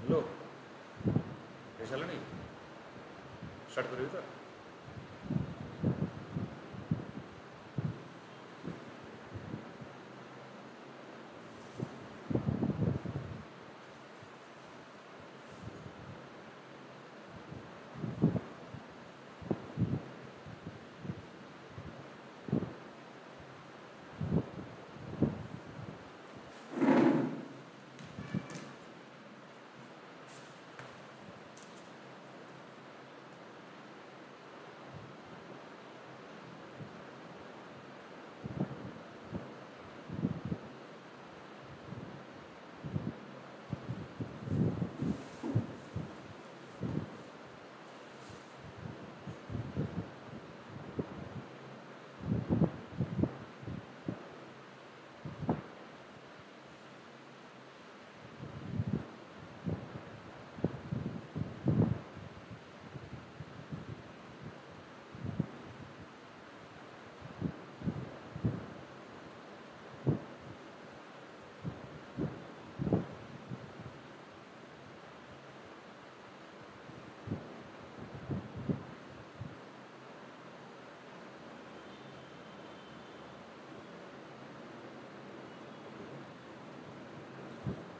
Hello चला नहीं start करिए तो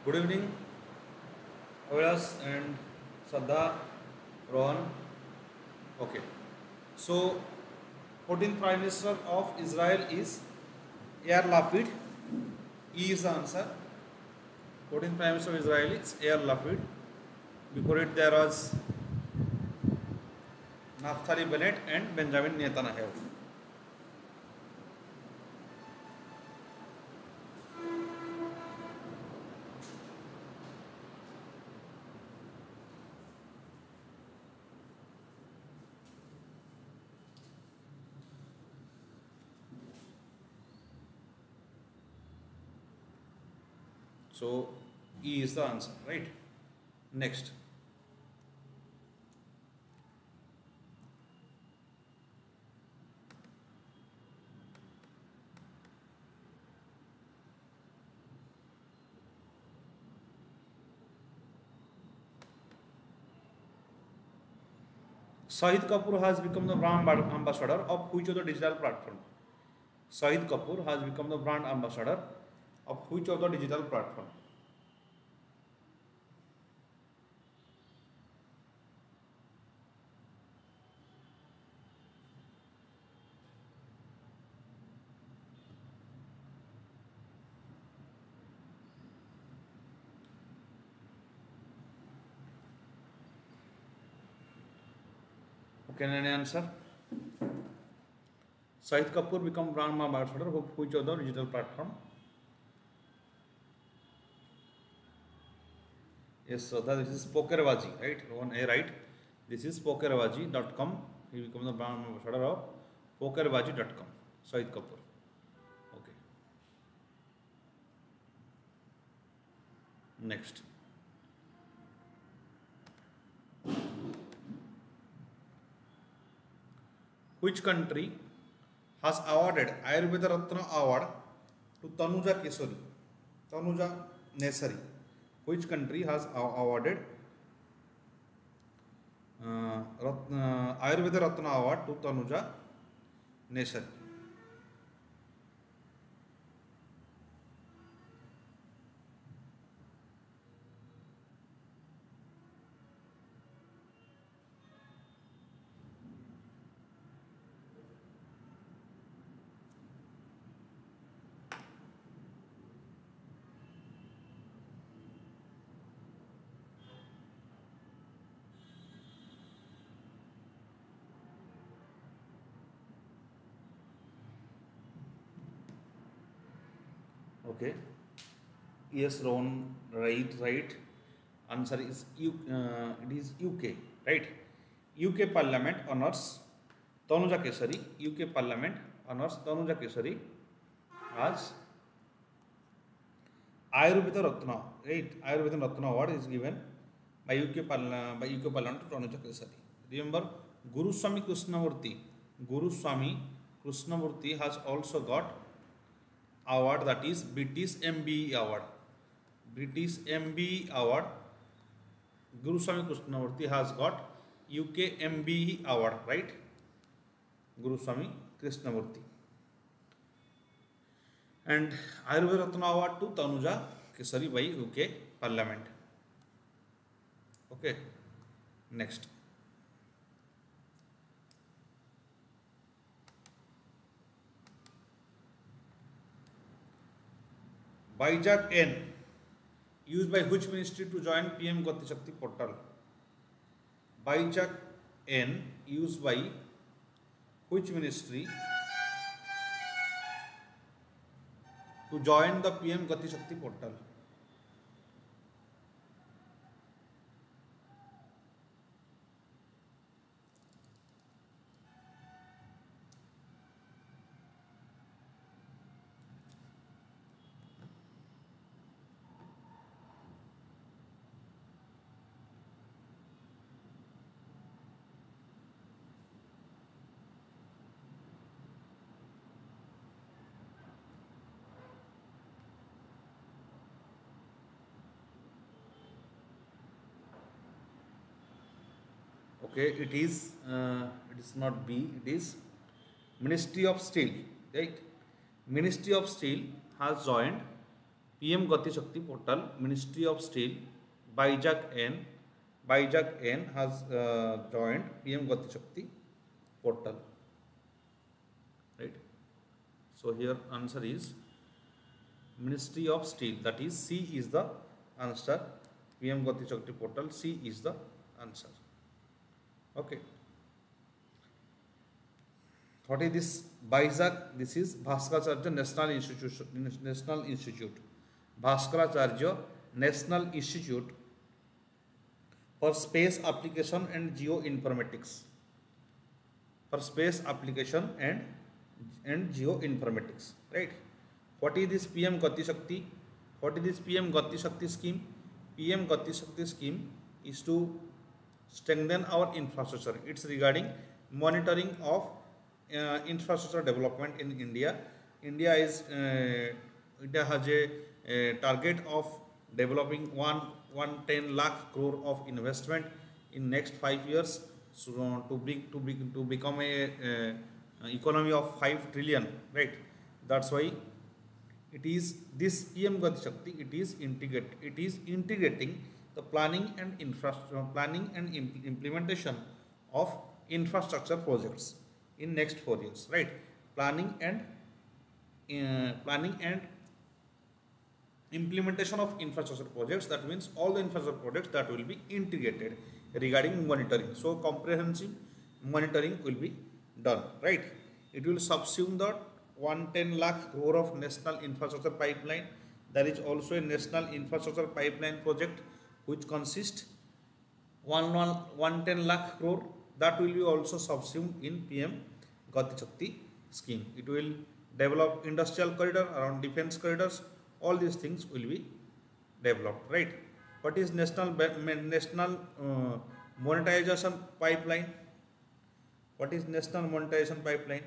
Good evening, Avas and Sadha, Rohan. Okay, so 14th Prime Minister of Israel is Yair Lapid. E is the answer. 14th Prime Minister of Israel is Yair Lapid. Before it there was Naftali Bennett and Benjamin Netanyahu. So E is the answer, right? Next. Shahid Kapoor has become the brand ambassador of which of the digital platform? Shahid Kapoor has become the brand ambassador of which of the digital platform? Can any answer? Shahid Kapoor become brand ambassador of which of the digital platform? Yes, so that this is Pokerbazi, right? One A, right? This is Pokerbazi.com. He becomes the brand ambassador of Pokerbazi.com. Shahid Kapoor. Okay. Next. Which country has awarded Ayurveda Ratna Award to Tanuja Kesari? Tanuja Nesari. Which country has awarded Ayurveda Ratna Award to Tanuja Nesari? Okay. Yes, Ron, right. Answer is it is UK, right? UK Parliament honors Tanuja Kesari. UK Parliament honors Tanuja Kesari as Ayurveda Ratna, right? Ayurveda Ratna Award is given by UK Parliament to Tanuja Kesari. Remember, Guru Swami Krishnamurti has also got award, that is British MBE award. British MBE award Guruswami Krishnamurti has got UK MBE award, right? Guruswami Krishnamurti. And Ayurveda Ratna award to Tanuja Kesari by UK Parliament. Okay, next. Bijak N used by which ministry to join PM Gati Shakti portal? Bijak N used by which ministry to join the PM Gati Shakti portal? Okay, it is not B, it is Ministry of Steel, right? Ministry of Steel has joined PM Gati Shakti portal. Ministry of Steel, Bijak N has joined PM Gati Shakti portal, right? So here answer is Ministry of Steel, that is C is the answer. PM Gati Shakti portal, C is the answer. Okay. What is this? Bijak, this is Bhaskaracharya National Institute. Bhaskaracharya National Institute for Space Application and Geoinformatics. For space application and geoinformatics, right? What is this PM Gati Shakti? What is this PM Gati Shakti scheme? PM Gati Shakti scheme is to strengthen our infrastructure. It's regarding monitoring of infrastructure development in India. India has a target of developing 110 lakh crore of investment in next 5 years, so to become a economy of 5 trillion, right? That's why it is this PM Gati Shakti. It is integrating the planning and implementation of infrastructure projects in next 4 years, right? Planning and implementation of infrastructure projects. That means all the infrastructure projects that will be integrated regarding monitoring. So comprehensive monitoring will be done, right? It will subsume the 110 lakh crore of national infrastructure pipeline. There is also a national infrastructure pipeline project which consists 110 lakh crore, that will be also subsumed in PM Gati Shakti scheme. It will develop industrial corridor around defense corridors. All these things will be developed, right? What is national monetization pipeline? What is national monetization pipeline?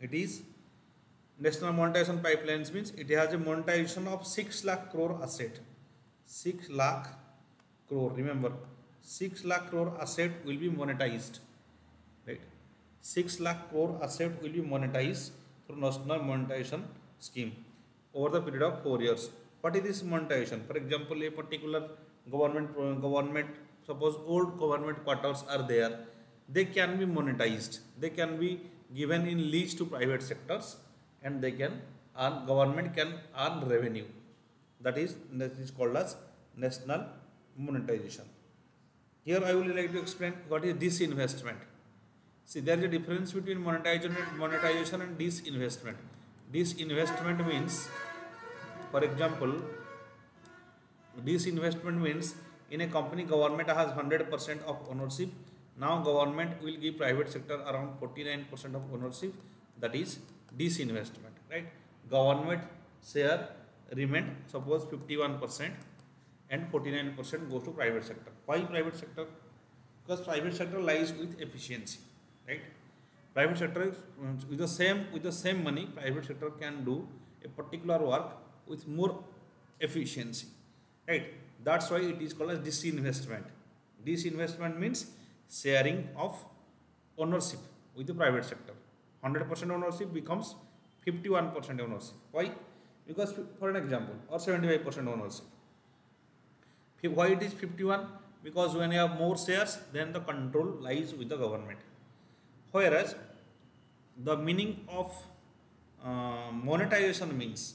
It is national monetization pipelines means it has a monetization of 6 lakh crore asset. 6 lakh crore, remember 6 lakh crore asset will be monetized, right? 6 lakh crore asset will be monetized through national monetization scheme over the period of 4 years. What is this monetization? For example, a particular government, suppose old government quarters are there, they can be monetized. They can be given in lease to private sectors, and they can earn, government can earn revenue. That is called as national monetization. Here I would like to explain what is disinvestment. See, there is a difference between monetization and disinvestment. Disinvestment means, for example, disinvestment means in a company government has 100% of ownership. Now government will give private sector around 49% of ownership. That is disinvestment, right? Government share remain, suppose 51%, and 49% goes to private sector. Why private sector? Because private sector lies with efficiency, right? Private sector with the same money, private sector can do a particular work with more efficiency, right? That's why it is called as disinvestment. Disinvestment means sharing of ownership with the private sector. 100% ownership becomes 51% ownership. Why? Because for an example, or 75% ownership. Why it is 51? Because when you have more shares, then the control lies with the government. Whereas the meaning of monetization means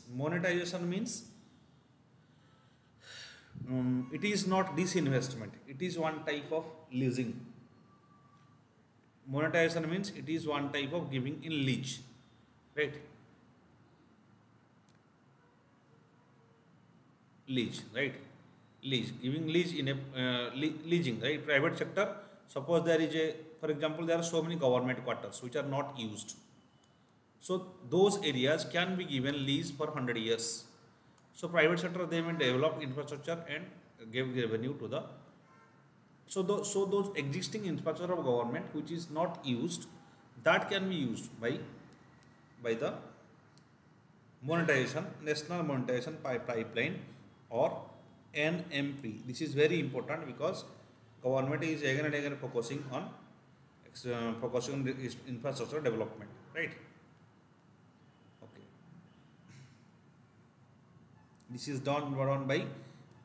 it is not disinvestment, it is one type of leasing. Monetization means it is one type of giving in lease, right? Lease, right? Lease, giving lease in a leasing, right? Private sector. Suppose there is a, for example, there are so many government quarters which are not used. So those areas can be given lease for 100 years. So private sector, they may develop infrastructure and give revenue to the. So those existing infrastructure of government which is not used, that can be used by the monetization, national monetization pipeline, or NMP. This is very important because government is again and again focusing on infrastructure development, right? Okay. This is done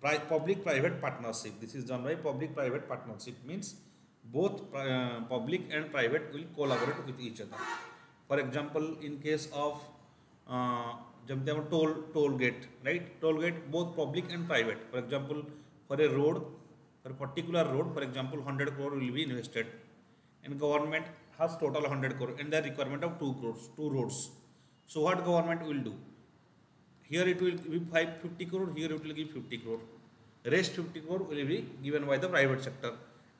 by public-private partnership. This is done by public-private partnership, means both public and private will collaborate with each other. For example, in case of toll gate, right? Toll gate, both public and private. For example, for a road, for a particular road, for example, 100 crore will be invested, and government has total 100 crore and the requirement of 2 crores, 2 roads. So what government will do? Here it will give 50 crore, here it will give 50 crore. Rest 50 crore will be given by the private sector,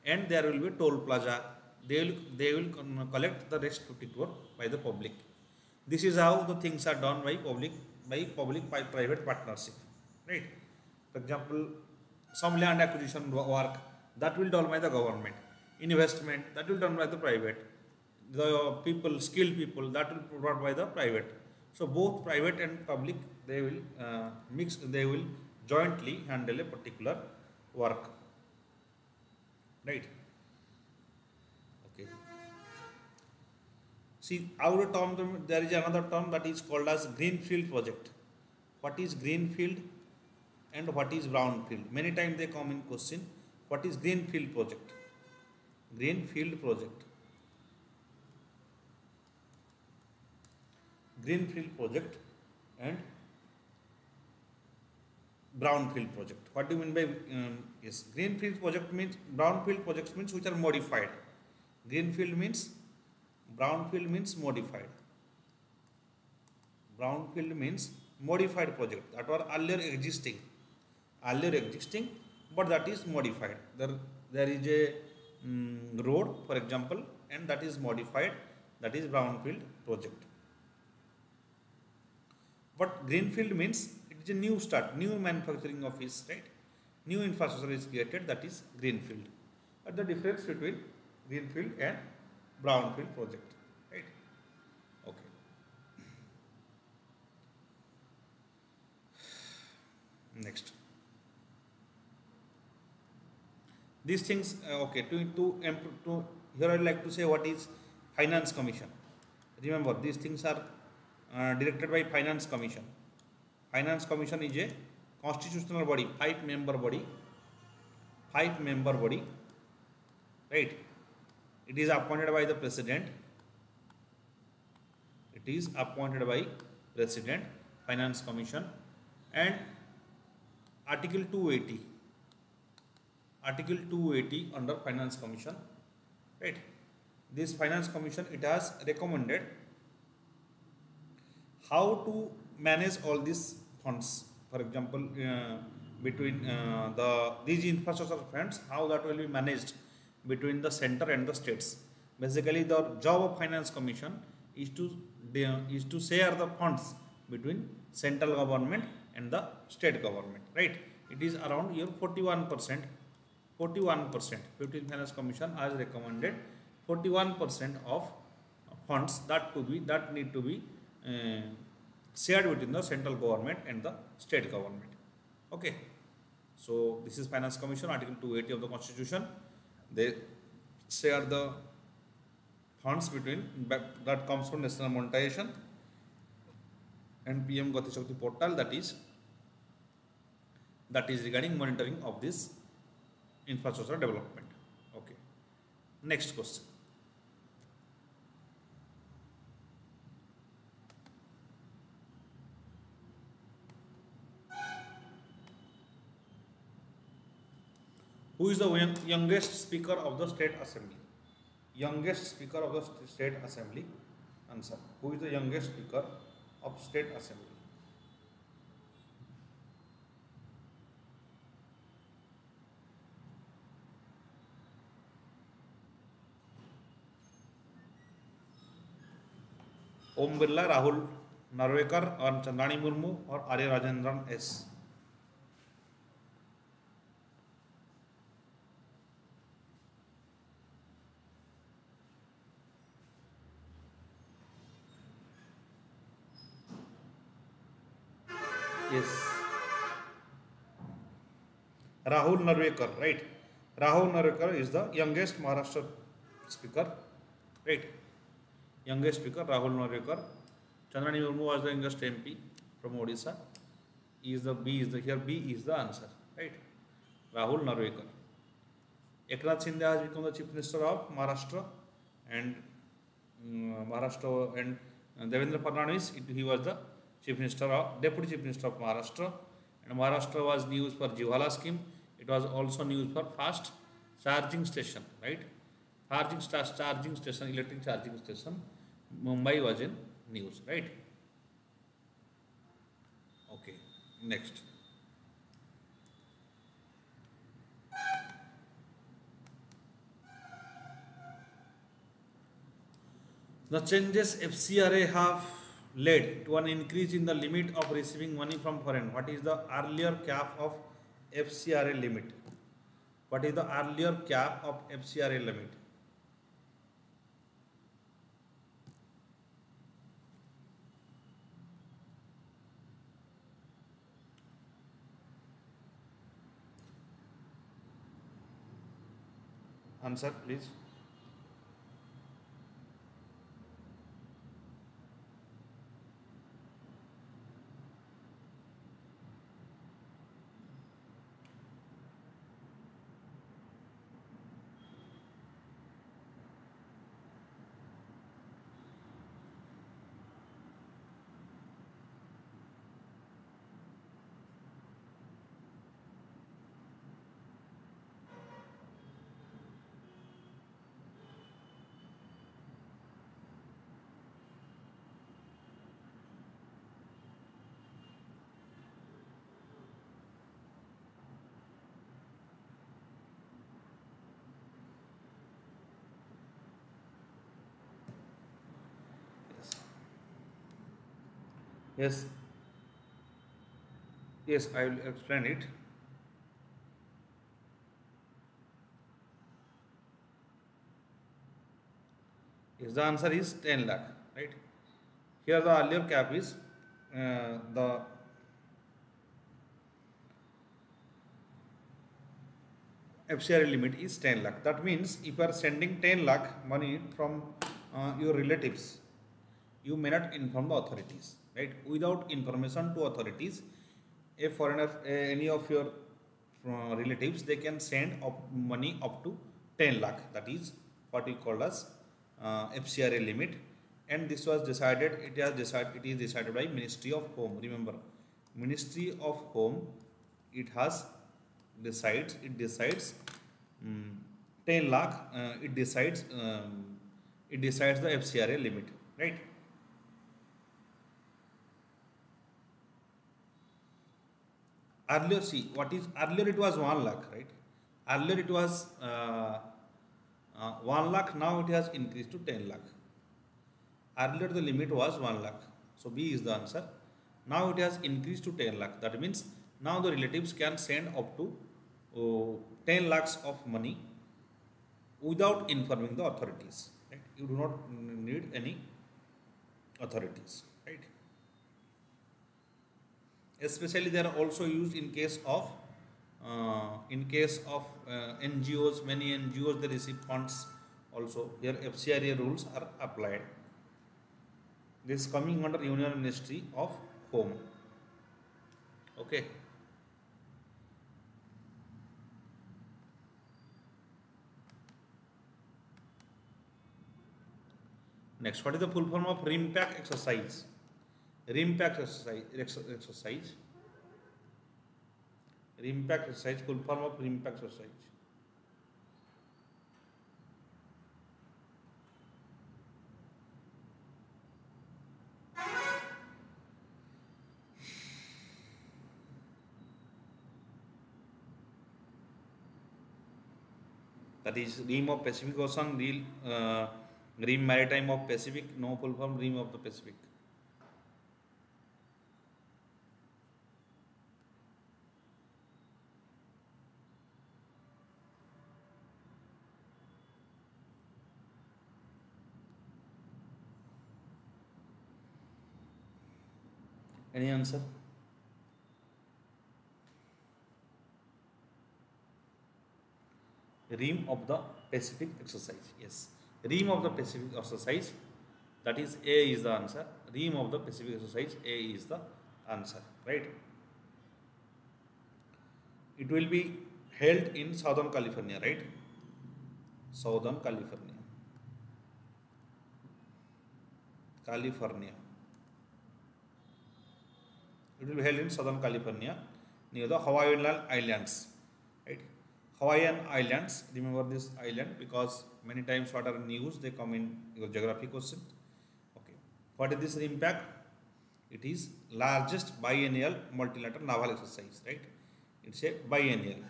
and there will be toll plaza. They will collect the rest 50 crore by the public. This is how the things are done by public-private partnership, right? For example, some land acquisition work, that will done by the government. Investment, that will done by the private. The people, skilled people, that will provided by the private. So both private and public, they will they will jointly handle a particular work, right? Okay. See, our term, there is another term that is called as greenfield project. What is greenfield and what is brownfield? Many times they come in question. What is greenfield project? Greenfield project. Greenfield project and brownfield project. What do you mean by yes? Greenfield project means, brownfield projects means which are modified. Greenfield means, brownfield means modified. Brownfield means modified project that were earlier existing, but that is modified. There is a road, for example, and that is modified. That is brownfield project. But greenfield means it is a new start, new manufacturing office, right? New infrastructure is created, that is greenfield. But the difference between greenfield and brownfield project, right? Okay. Next. These things, okay, to here I would like to say what is Finance Commission. Remember, these things are directed by Finance Commission. Finance Commission is a constitutional body, 5-member body, right? It is appointed by the President. Finance Commission, and Article 280 under Finance Commission, right? This Finance Commission, it has recommended how to manage all these funds. For example, between these infrastructure funds, how that will be managed between the center and the states. Basically, the job of Finance Commission is to share the funds between central government and the state government, right? It is around your 41%. 15 Finance Commission has recommended 41% of funds that need to be shared between the central government and the state government. Okay. So this is Finance Commission, Article 280 of the Constitution. They share the funds between that comes from National Monetization and PM Gati Shakti portal, that is regarding monitoring of this infrastructure development. Okay. Next question. Who is the youngest Speaker of the State Assembly? Youngest Speaker of the State Assembly. Answer. Who is the youngest Speaker of State Assembly? Om Birla, Rahul Narvekar, or Chandani Murmu, or Arya Rajendran S. Yes, Rahul Narvekar, right? Rahul Narvekar is the youngest Maharashtra Speaker, right? Youngest Speaker Rahul Narvekar. Chandani Murmu was the youngest MP from Odisha. B is the answer, right? Rahul Narvekar. Eknath Shinde has become the Chief Minister of Maharashtra, and Devendra Fadnavis, he was the Deputy Chief Minister of Maharashtra, and Maharashtra was news for Jivala scheme. It was also news for fast charging station, right? Electric charging station. Mumbai was in news, right? Okay, next. The changes FCRA have led to an increase in the limit of receiving money from foreign. What is the earlier cap of FCRA limit? What is the earlier cap of FCRA limit? Answer, please. Yes. Yes, I will explain it. Yes, the answer is 10 lakh, right? Here the earlier cap is the FCRA limit is 10 lakh. That means if you are sending 10 lakh money from your relatives, you may not inform the authorities, right? Without information to authorities, a foreigner, any of your relatives, they can send money up to 10 lakh. That is what we call as FCRA limit. And this was decided, it is decided by Ministry of Home. Remember, Ministry of Home, it decides 10 lakh, it decides the FCRA limit, right? Earlier, see, earlier it was 1 lakh, right? Earlier it was 1 lakh, now it has increased to 10 lakh. Earlier the limit was 1 lakh. So B is the answer. Now it has increased to 10 lakh. That means now the relatives can send up to 10 lakhs of money without informing the authorities. Right? You do not need any authorities. Right? Especially they are also used in case of In case of NGOs, many NGOs they receive funds also. Here FCRA rules are applied. This is coming under Union Ministry of Home. Okay. Next, what is the full form of RIMPAC exercise? RIMPAC exercise. RIMPAC exercise, full form of RIMPAC exercise. That is Rim of Pacific Ocean, Rim Maritime of Pacific, no full form Rim of the Pacific. Any answer? Rim of the Pacific exercise. Yes. Rim of the Pacific exercise. That is A is the answer. Rim of the Pacific exercise. A is the answer. Right. It will be held in Southern California. Right. Southern California. California. It will be held in Southern California near the Hawaiian Islands. Right. Hawaiian Islands, remember this island because many times what are news they come in your geography question. Okay, what is this RIMPAC? It is largest biennial multilateral naval exercise, right? It's a biennial.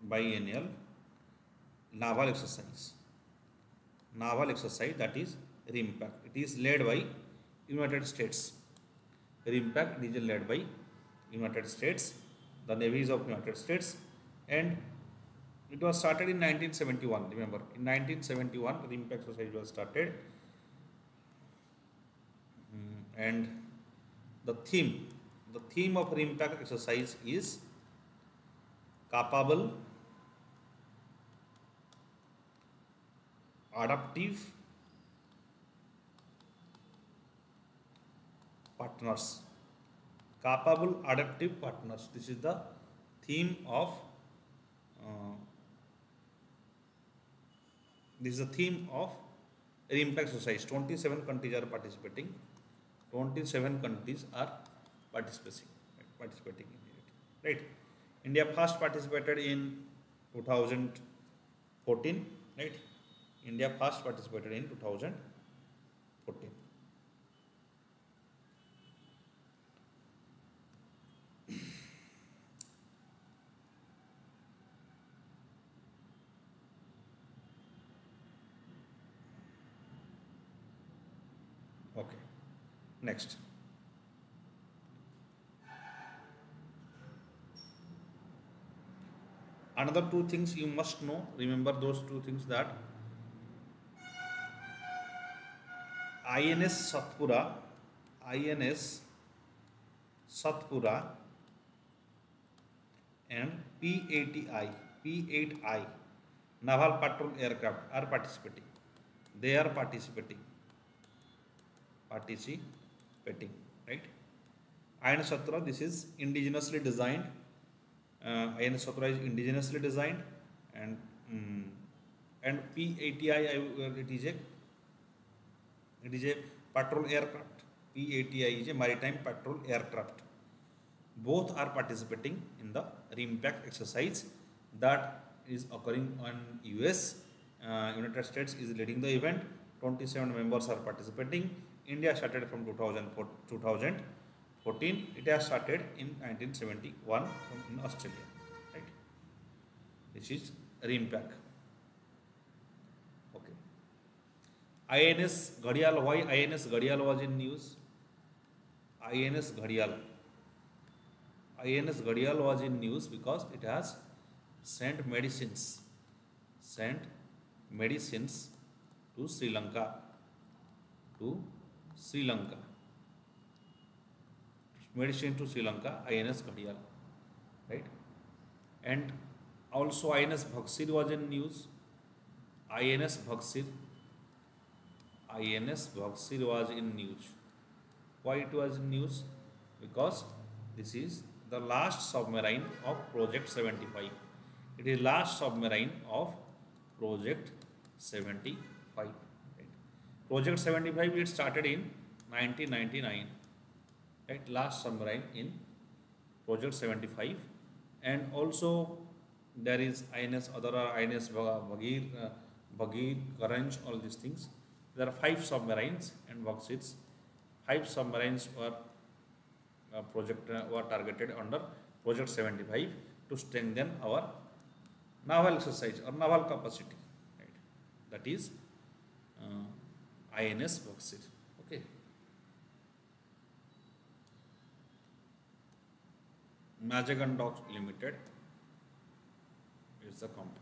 Biennial naval exercise. Naval exercise, that is RIMPAC. It is led by United States. RIMPAC is led by United States, the navies of United States, and it was started in 1971. Remember, in 1971, RIMPAC exercise was started, and the theme of RIMPAC exercise is capable, adaptive partners. Capable adaptive partners. This is the theme of RIMPAC exercise. 27 countries are participating. 27 countries are participating in it. Right. India first participated in 2014. Right. India first participated in 2014. Okay. Next. Another two things you must know. Remember those two things, that INS Satpura and P8I naval patrol aircraft are participating. They are participating, right? INS Satpura, this is indigenously designed. INS Satpura is indigenously designed, and P8I it is a patrol aircraft. P8I is a maritime patrol aircraft. Both are participating in the RIMPAC exercise that is occurring on US. United States is leading the event. 27 members are participating. India started from 2014. It has started in 1971 in Australia. Right? This is RIMPAC. Okay. INS Ghadial. Why INS Ghadial was in news? INS Ghadial was in news because it has sent medicines to Sri Lanka. medicine to Sri Lanka, INS Ghadial, right? And also INS Bhaksir was in news. INS Bhaksir, INS Bhaksir was in news. Why it was in news? Because this is the last submarine of Project 75. It is last submarine of Project 75. Right? Project 75 it started in 1999. Right? Last submarine in Project 75, and also there is INS other INS Bhagir, Karanj, all these things. There are 5 submarines and Bauxites. 5 submarines were were targeted under Project 75 to strengthen our naval exercise or naval capacity. Right? That is INS Bauxite. Okay. Mazagon Docks Limited is the company.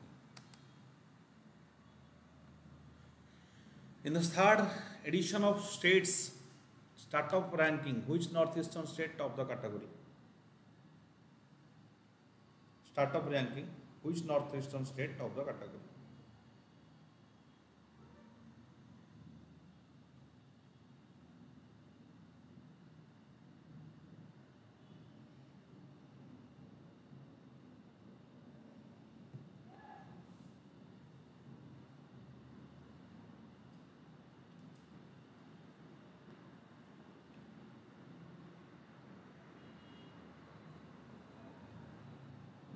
In the third edition of states startup ranking, which northeastern state top the category? Startup ranking, which northeastern state top the category?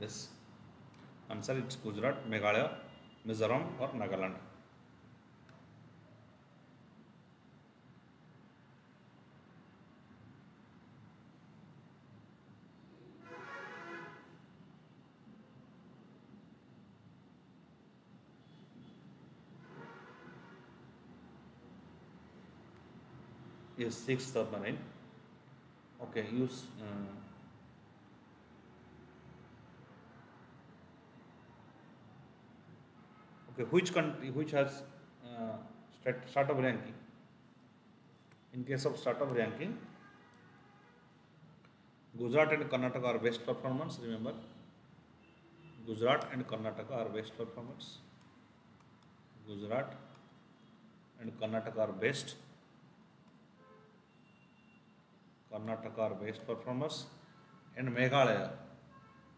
Yes. Answer it's Gujarat, Meghalaya, Mizoram or Nagaland. Yes, 6th submarine. Okay, use. Okay, which country, which has startup ranking? In case of startup ranking, Gujarat and Karnataka are best performance. Remember, Gujarat and Karnataka are best performance. Gujarat and Karnataka are best. Karnataka are best performers. And Meghalaya,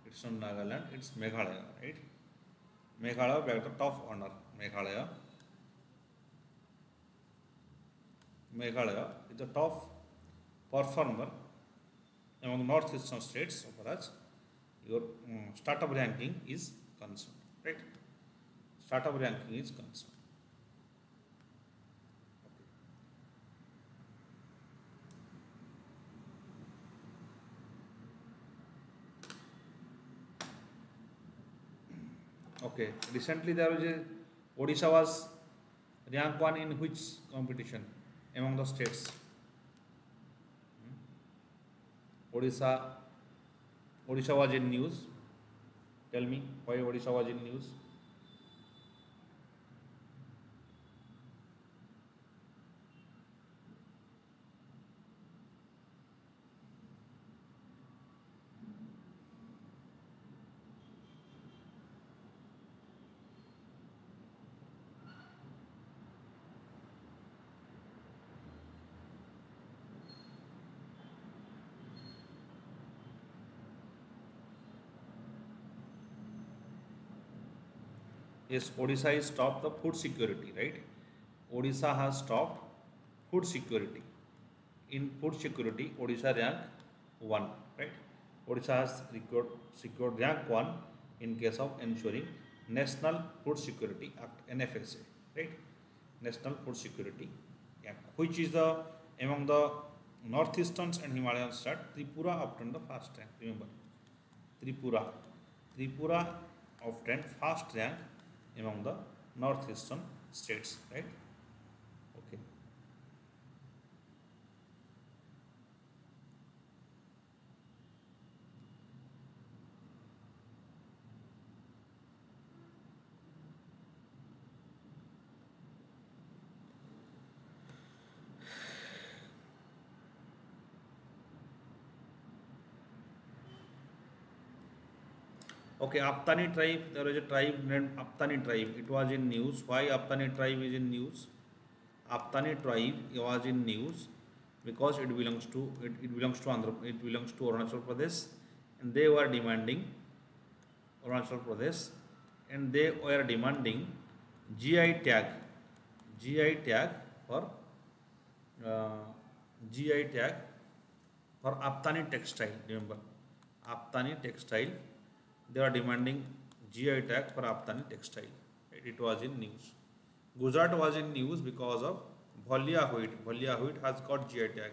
it's not Nagaland, it's Meghalaya, right? Meghalaya back the top honor. Meghalaya is the top performer among the northeastern states so far as your startup ranking is concerned, right? Startup ranking is concerned. Okay. Recently there was a Odisha was rank 1 in which competition among the states? Odisha was in news. Tell me why Odisha was in news. Yes, Odisha is topped the food security, right? Odisha has topped food security. In food security, Odisha rank 1, right? Odisha has secured rank 1 in case of ensuring National Food Security Act, NFSA, right? National Food Security Act, which is the among the northeasterns and Himalayan state, Tripura obtained the first rank. Remember, Tripura obtained first rank among the northeastern states, right? Okay. Okay, Aptani tribe. There is a tribe named Aptani tribe. It was in news. Why Aptani tribe is in news? Aptani tribe was in news because it belongs to it belongs to Arunachal Pradesh, and they were demanding Arunachal Pradesh, and they were demanding GI tag, GI tag for uh, GI tag for Aptani textile. Remember, Aptani textile. They are demanding GI tag for Aptani textile. It was in news. Gujarat was in news because of Bhalia wheat. Bhalia wheat has got GI tag.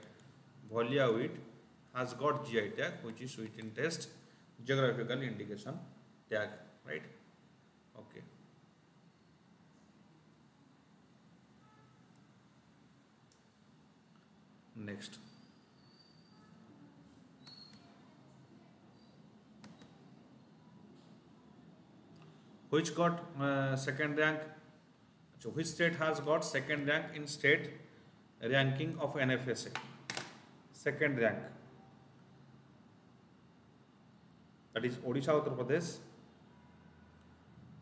Bhalia wheat has got GI tag, which is sweet in taste, geographical indication tag, right? Okay. Next. Which got second rank? So which state has got second rank in state ranking of NFSA? Second rank. That is Odisha, Uttar Pradesh,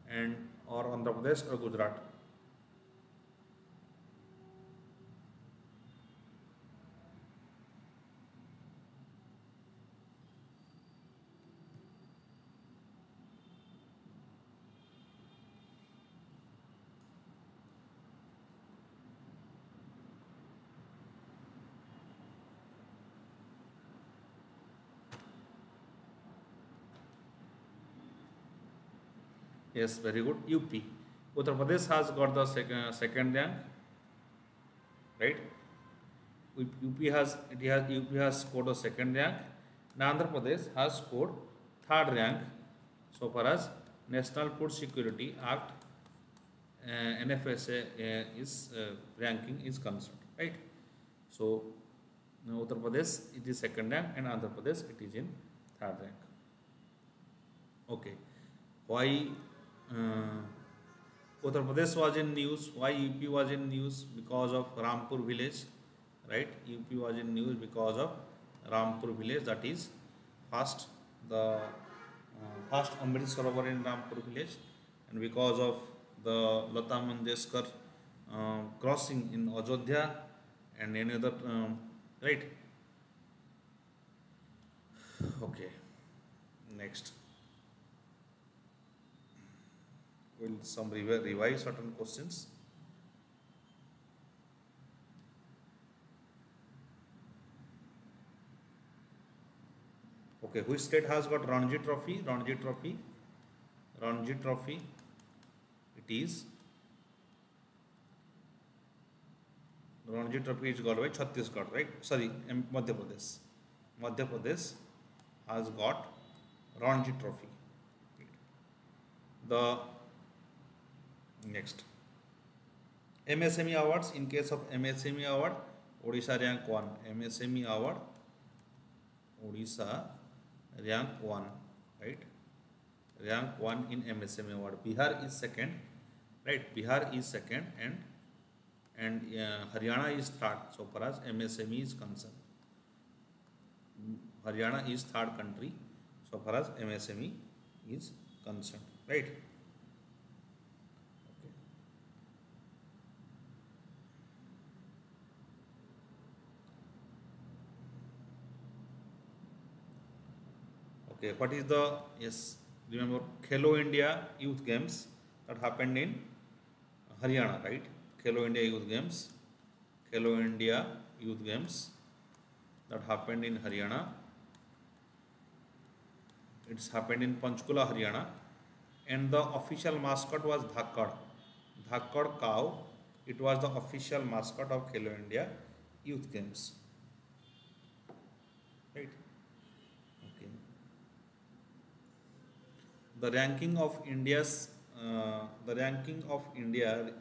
and or Andhra Pradesh or Gujarat. Yes, very good. UP. Uttar Pradesh has got the second rank, right? UP has scored a second rank. Now Andhra Pradesh has scored third rank so far as National Food Security Act NFSA is ranking is concerned, right? So now Uttar Pradesh it is second rank and Andhra Pradesh it is in third rank. Okay, why Uttar Pradesh was in news? Why UP was in news? Because of Rampur village, right? UP was in news because of Rampur village. That is first the first Amrit Sarovar in Rampur village, and because of the Lata Mangeshkar crossing in Ajodhya and any other right. Okay, next we'll some revise certain questions. Okay, which state has got Ranji Trophy? Ranji Trophy. Ranji Trophy. It is Ranji Trophy is got by Chhattisgarh, right? Sorry, Madhya Pradesh. Madhya Pradesh has got Ranji Trophy. The next MSME awards. In case of MSME award, Odisha rank 1. MSME award, Odisha rank 1, right? Rank 1 in MSME award. Bihar is second, right? Bihar is second, and Haryana is third so far as MSME is concerned. Haryana is third country so far as MSME is concerned, right? Okay, what is the, yes, remember Khelo India Youth Games that happened in Haryana, right? Khelo India Youth Games, Khelo India Youth Games that happened in Haryana. It's happened in Panchkula, Haryana, and the official mascot was Dhakkad. Dhakkad cow. It was the official mascot of Khelo India Youth Games, right? Okay. The ranking of India's the ranking of India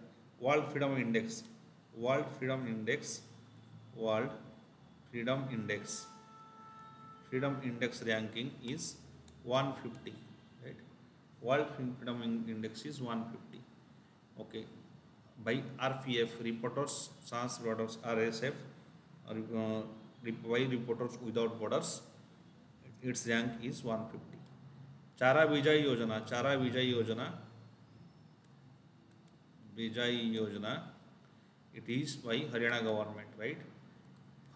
World Freedom Index, World Freedom Index, World Freedom Index, Freedom Index ranking is 150, right? World Freedom Index is 150. Okay, by RPF, Reporters Sans Borders, RSF, by Reporters Without Borders, its rank is 150. चारा विजय योजना, it is by Haryana government, right?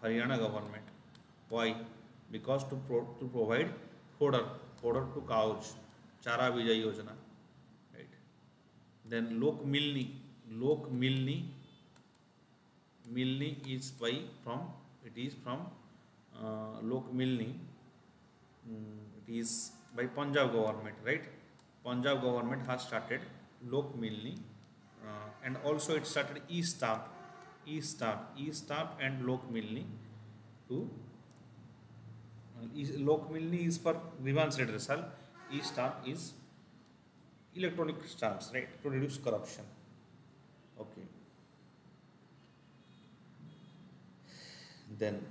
Haryana government. Why? Because to provide fodder to cows. Chara Vijay Yojana, right? Then Lok Milni is from Lok Milni. It is by Punjab government, right? Punjab government has started Lok Milni, and also it started e-stamp and Lok Milni to Lok Milni is for grievance redressal, e-stamp is electronic stamps, right, to reduce corruption. Okay. Then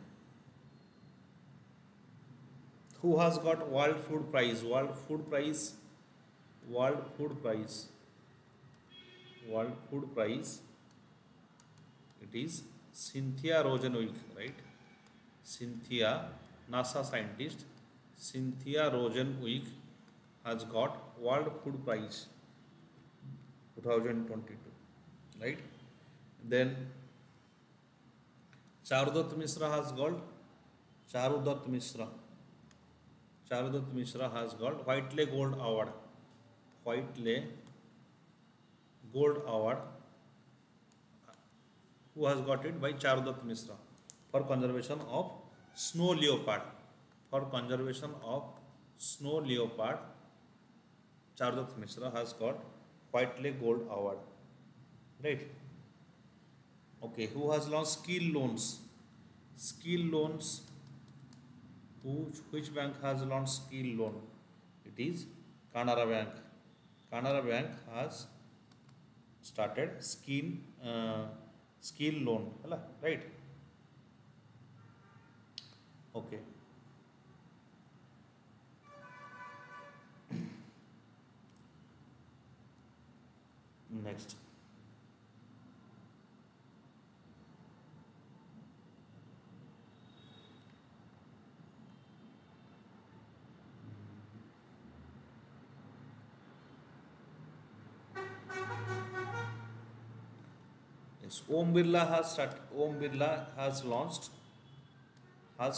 who has got World Food Prize? It is Cynthia Rosenwig, right? NASA scientist Cynthia Rosenwig has got World Food Prize 2022, right? Then Charudat Mishra has got Whiteley Gold Award. Who has got it? By Charudat Mishra for conservation of snow leopard. Charudat Mishra has got Whiteley Gold Award, right? Okay, who has launched skill loans? Which bank has launched skill loan? It is Canara Bank. Canara Bank has started skill loan, right? Okay. Next. Yes, Om Birla has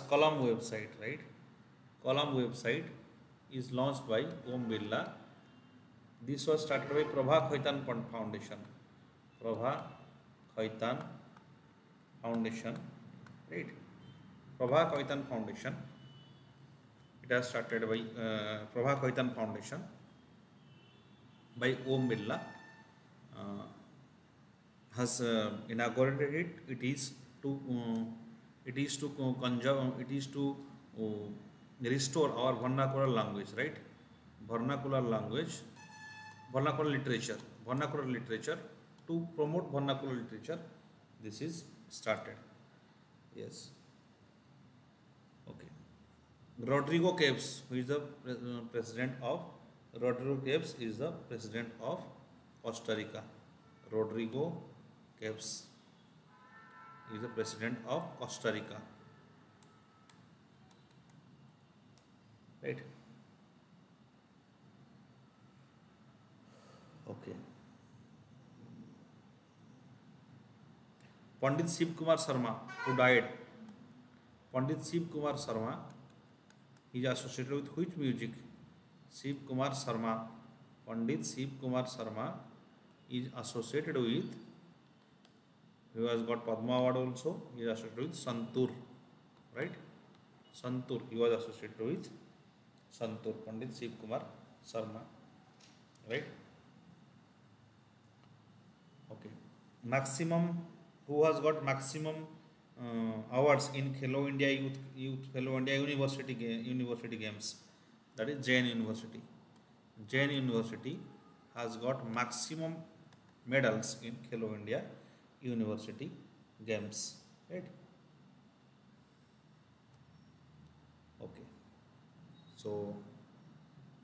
column website, right? Column website is launched by Om Birla. This was started by Prabha Khaitan Foundation. Right? Prabha Khaitan Foundation. It has started by Prabha Khaitan Foundation by Om Birla. Has inaugurated it. It is to restore our vernacular language, right? Vernacular literature, to promote vernacular literature. This is started. Yes. Okay. Rodrigo Caves, who is the president of Costa Rica. Rodrigo Caves is the president of Costa Rica, right? Okay. Pandit Shiv Kumar Sharma, who died. Pandit Shiv Kumar Sharma is associated with which music? Pandit Shiv Kumar Sharma is associated with, who has got Padma Award also, he is associated with Santur, right? Santur, he was associated with Santur, Pandit Shiv Kumar Sharma, right? Okay. Who has got maximum awards in Khelo India University Games? That is Jain University. Jain University has got maximum medals in Khelo India University Games, right? Okay. So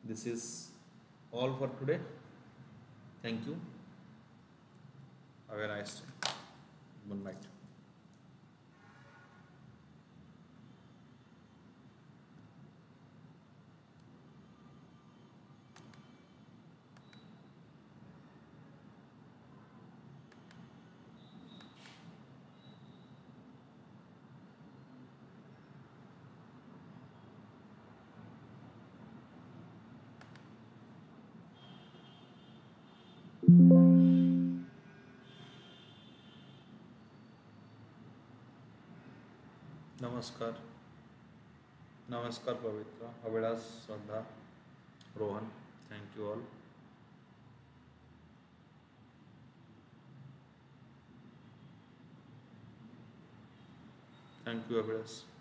this is all for today. Thank you. Have a nice day. Good night. नमस्कार. Namaskar Pavitra, Avilas, Shraddha, Rohan. Thank you all. Thank you, Avilas.